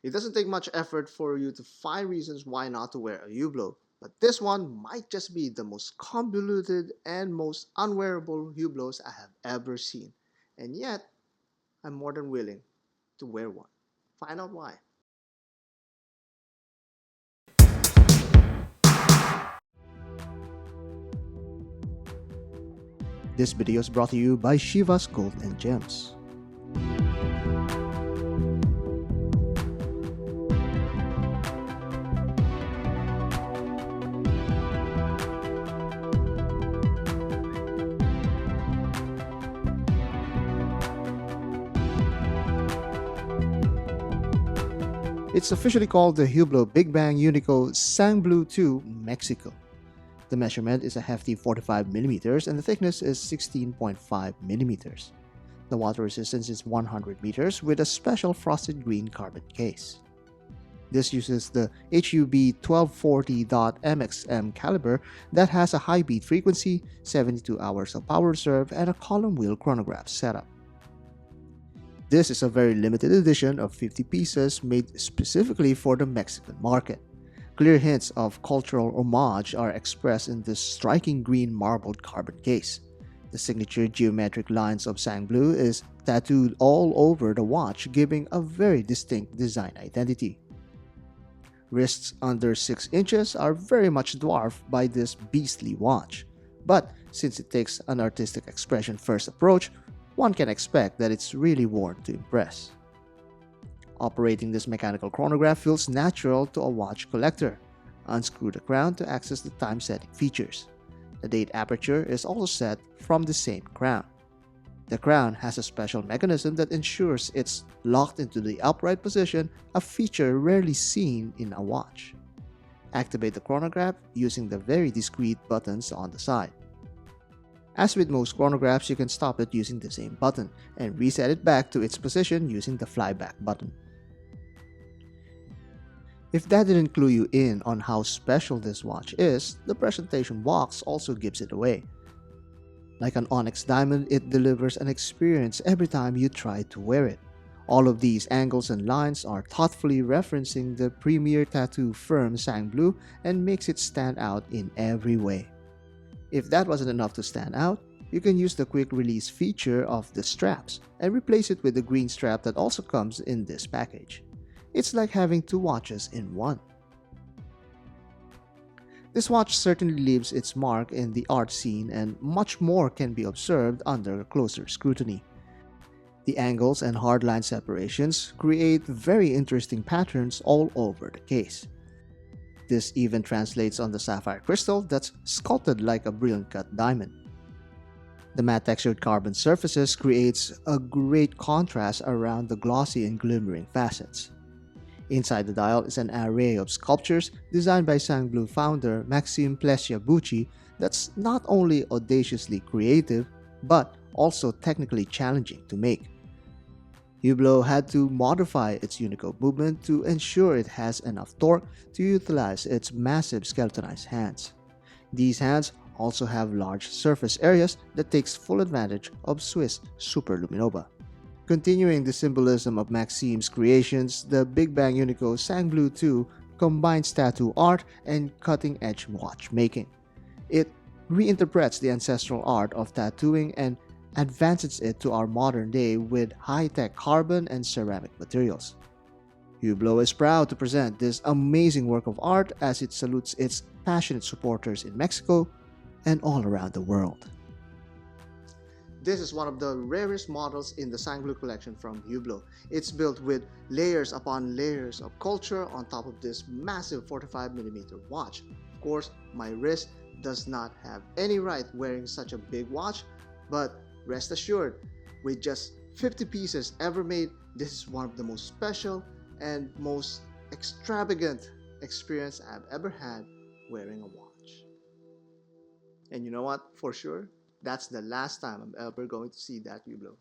It doesn't take much effort for you to find reasons why not to wear a Hublot, but this one might just be the most convoluted and most unwearable Hublots I have ever seen. And yet, I'm more than willing to wear one. Find out why. This video is brought to you by Shiva's Gold and Gems. It's officially called the Hublot Big Bang Unico Bleu 2 Mexico. The measurement is a hefty 45 millimeters and the thickness is 16.5 millimeters. The water resistance is 100 meters with a special frosted green carbon case. This uses the HUB 1240.MXM caliber that has a high beat frequency, 72 hours of power reserve, and a column wheel chronograph setup. This is a very limited edition of 50 pieces made specifically for the Mexican market. Clear hints of cultural homage are expressed in this striking green marbled carbon case. The signature geometric lines of Bleu is tattooed all over the watch, giving a very distinct design identity. Wrists under 6 inches are very much dwarfed by this beastly watch, but since it takes an artistic expression first approach, one can expect that it's really worn to impress. Operating this mechanical chronograph feels natural to a watch collector. Unscrew the crown to access the time-setting features. The date aperture is also set from the same crown. The crown has a special mechanism that ensures it's locked into the upright position, a feature rarely seen in a watch. Activate the chronograph using the very discreet buttons on the side. As with most chronographs, you can stop it using the same button and reset it back to its position using the flyback button. If that didn't clue you in on how special this watch is, the presentation box also gives it away. Like an onyx diamond, it delivers an experience every time you try to wear it. All of these angles and lines are thoughtfully referencing the premier tattoo firm Bleu and makes it stand out in every way. If that wasn't enough to stand out, you can use the quick release feature of the straps and replace it with the green strap that also comes in this package. It's like having two watches in one. This watch certainly leaves its mark in the art scene and much more can be observed under closer scrutiny. The angles and hardline separations create very interesting patterns all over the case. This even translates on the sapphire crystal that's sculpted like a brilliant cut diamond. The matte textured carbon surfaces creates a great contrast around the glossy and glimmering facets. Inside the dial is an array of sculptures designed by Bleu founder Maxime that's not only audaciously creative, but also technically challenging to make. Hublot had to modify its Unico movement to ensure it has enough torque to utilize its massive skeletonized hands. These hands also have large surface areas that takes full advantage of Swiss superluminova. Continuing the symbolism of Maxime's creations, the Big Bang Unico Bleu 2 combines tattoo art and cutting-edge watchmaking. It reinterprets the ancestral art of tattooing and advances it to our modern day with high-tech carbon and ceramic materials. Hublot is proud to present this amazing work of art as it salutes its passionate supporters in Mexico and all around the world. This is one of the rarest models in the Bleu collection from Hublot. It's built with layers upon layers of culture on top of this massive 45mm watch. Of course, my wrist does not have any right wearing such a big watch, but rest assured, with just 50 pieces ever made, this is one of the most special and most extravagant experience I've ever had wearing a watch. And you know what? For sure, that's the last time I'm ever going to see that Hublot.